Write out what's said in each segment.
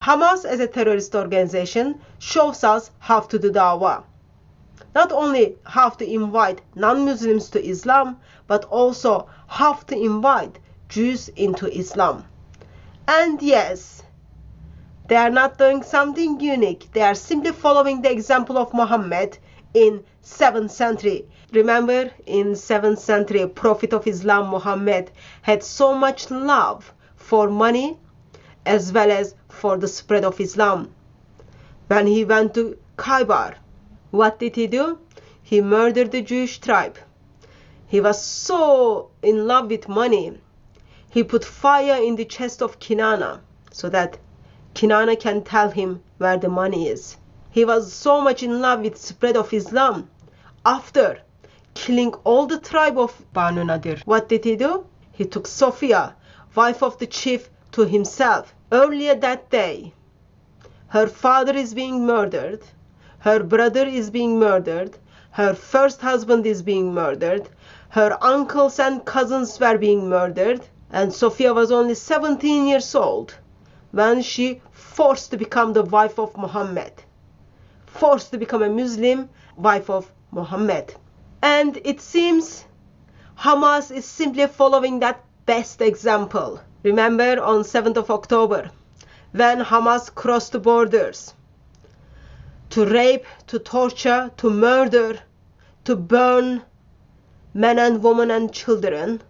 Hamas as a terrorist organization shows us how to do dawah. Not only how to invite non-Muslims to Islam, but also how to invite Jews into Islam. And yes, they are not doing something unique. They are simply following the example of Muhammad in 7th century. Remember, in 7th century, Prophet of Islam Muhammad had so much love for money as well as for the spread of Islam. When he went to Khaybar, what did he do? He murdered the Jewish tribe. He was so in love with money. He put fire in the chest of Kinana so that Kinana can tell him where the money is. He was so much in love with the spread of Islam. After killing all the tribe of Banu Nadir, what did he do? He took Sophia, wife of the chief, to himself. Earlier that day, her father is being murdered, her brother is being murdered, her first husband is being murdered, her uncles and cousins were being murdered, and Sophia was only 17 years old when she forced to become the wife of Muhammad, forced to become a Muslim wife of Muhammad. And it seems Hamas is simply following that best example. Remember on 7th of October, when Hamas crossed the borders to rape, to torture, to murder, to burn men and women and children,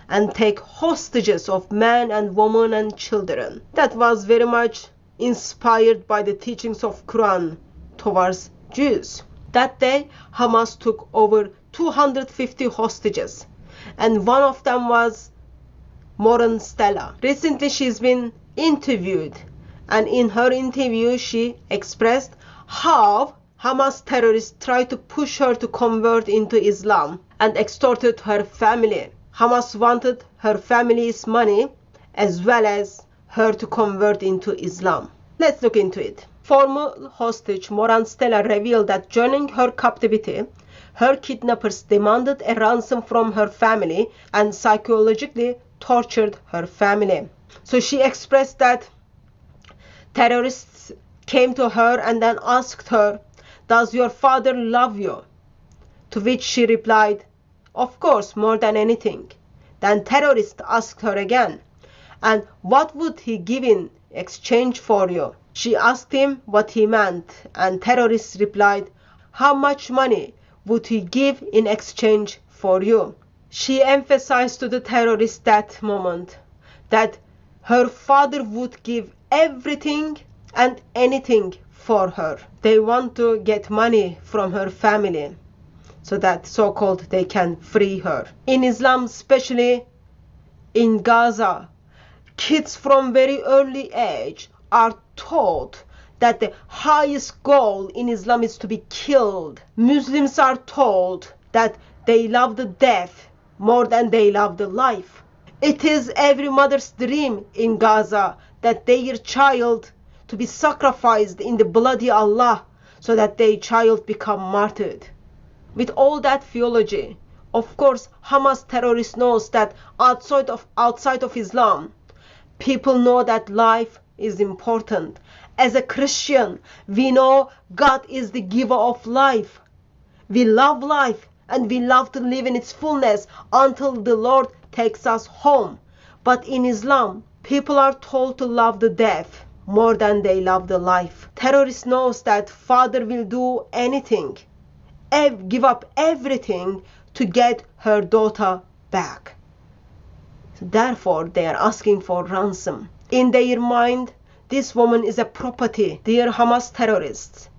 and take hostages of men and women and children. That was very much inspired by the teachings of Quran towards Jews. That day, Hamas took over 250 hostages, and one of them was Moran Stella. Recently, she's been interviewed, and in her interview, she expressed how Hamas terrorists tried to push her to convert into Islam and extorted her family. Hamas wanted her family's money as well as her to convert into Islam. Let's look into it. Former hostage Moran Stella revealed that during her captivity, her kidnappers demanded a ransom from her family and psychologically tortured her family. So she expressed that terrorists came to her and then asked her, "Does your father love you?" To which she replied, "Of course, more than anything." Then terrorists asked her again, "And what would he give in exchange for you?" She asked him what he meant, and terrorists replied, "How much money would he give in exchange for you?" She emphasized to the terrorists that moment that her father would give everything and anything for her. They want to get money from her family so that so-called they can free her. In Islam, especially in Gaza, kids from very early age are taught that the highest goal in Islam is to be killed. Muslims are told that they love the death more than they love the life. It is every mother's dream in Gaza that their child to be sacrificed in the bloody Allah so that their child become martyred. With all that theology, of course, Hamas terrorist knows that outside of Islam, people know that life is important. As a Christian, we know God is the giver of life. We love life and we love to live in its fullness until the Lord takes us home. But in Islam, people are told to love the death more than they love the life. Terrorist knows that father will do anything, give up everything to get her daughter back. Therefore, they are asking for ransom. In their mind, this woman is a property. Dear Hamas terrorists,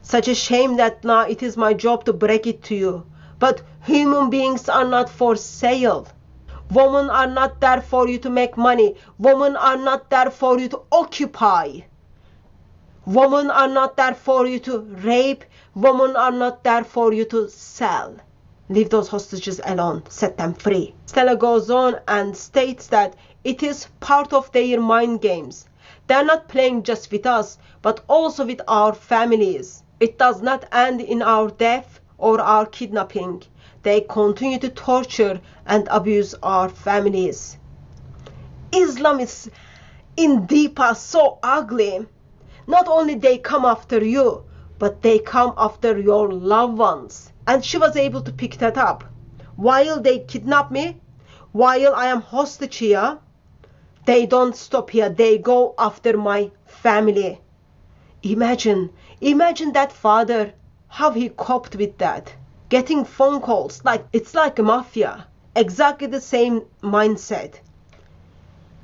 such a shame that now it is my job to break it to you. But human beings are not for sale. Women are not there for you to make money. Women are not there for you to occupy. Women are not there for you to rape. Women are not there for you to sell. Leave those hostages alone. Set them free. Stella goes on and states that it is part of their mind games. They're not playing just with us, but also with our families. It does not end in our death or our kidnapping. They continue to torture and abuse our families. Islam is in deep are so ugly. Not only they come after you, but they come after your loved ones. And she was able to pick that up. While they kidnap me, while I am hostage here, they don't stop here. They go after my family. Imagine that father, how he coped with that. Getting phone calls, it's like a mafia. Exactly the same mindset.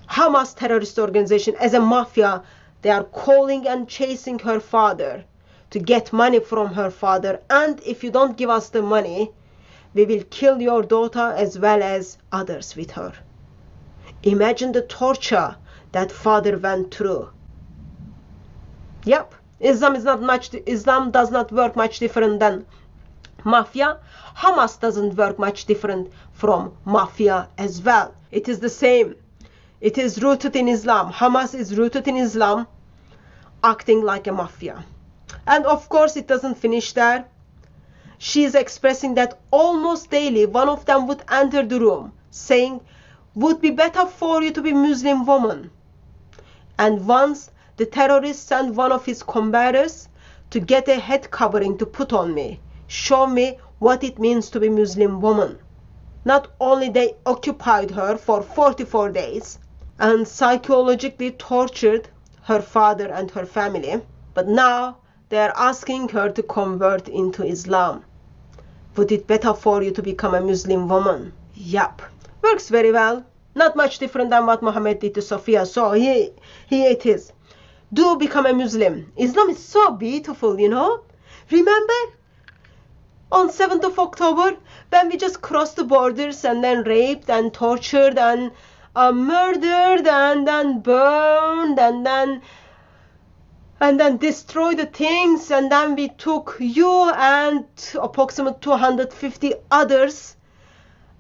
Hamas terrorist organization as a mafia, they are calling and chasing her father to get money from her father. And if you don't give us the money, we will kill your daughter as well as others with her. Imagine the torture that father went through. Yep, Islam does not work much different than mafia. Hamas doesn't work much different from mafia as well. It is the same. It is rooted in Islam. Hamas is rooted in Islam, acting like a mafia. And of course, it doesn't finish there. She is expressing that almost daily, one of them would enter the room saying, would be better for you to be Muslim woman. And once the terrorist sent one of his combatants to get a head covering to put on me, show me what it means to be Muslim woman. Not only they occupied her for 44 days and psychologically tortured her father and her family, but now they are asking her to convert into Islam. Would it better for you to become a Muslim woman? Yup. Works very well. Not much different than what Muhammad did to Sophia. So here it is. Do become a Muslim. Islam is so beautiful, you know. Remember on 7th of October when we just crossed the borders and then raped and tortured and murdered and then burned and then destroyed the things, and then we took you and approximately 250 others,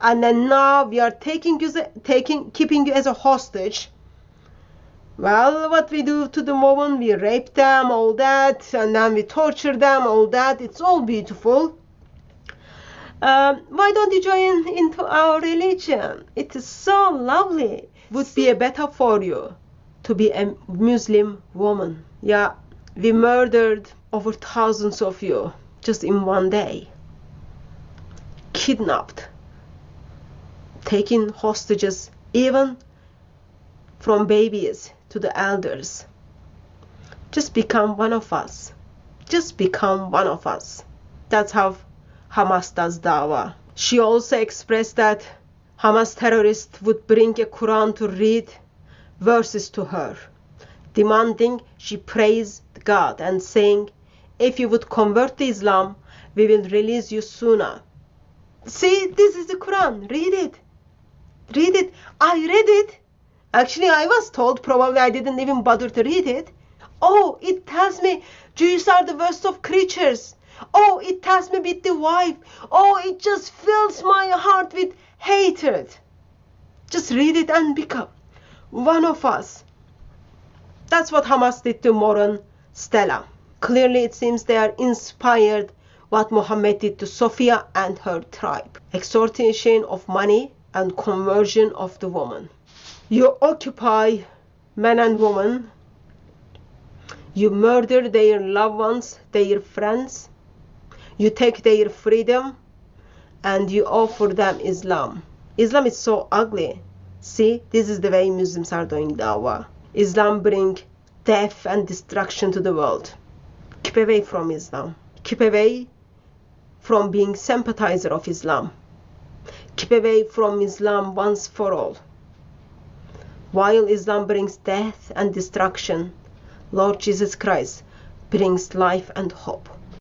and then now we are keeping you as a hostage. Well, what we do to the woman, we rape them, all that, and then we torture them, all that. It's all beautiful. Why don't you join into our religion? It is so lovely. Would be better for you to be a Muslim woman. Yeah, we murdered over thousands of you just in one day. Kidnapped, taking hostages, even from babies to the elders. Just become one of us. Just become one of us. That's how Hamas does dawah. She also expressed that Hamas terrorists would bring a Quran to read verses to her, demanding she praise God and saying, if you would convert to Islam, we will release you sooner. See, this is the Quran. Read it. Read it. I read it. Actually, I was told, probably I didn't even bother to read it. Oh, it tells me Jews are the worst of creatures. Oh, it tells me with the wife. Oh, it just fills my heart with hatred. Just read it and become one of us. That's what Hamas did to Moran Stella. Clearly, it seems they are inspired what Muhammad did to Sophia and her tribe. Extortion of money and conversion of the woman. You occupy men and women. You murder their loved ones, their friends. You take their freedom and you offer them Islam. Islam is so ugly. See, this is the way Muslims are doing dawah. Islam brings death and destruction to the world. Keep away from Islam. Keep away from being sympathizer of Islam. Keep away from Islam once for all. While Islam brings death and destruction, Lord Jesus Christ brings life and hope.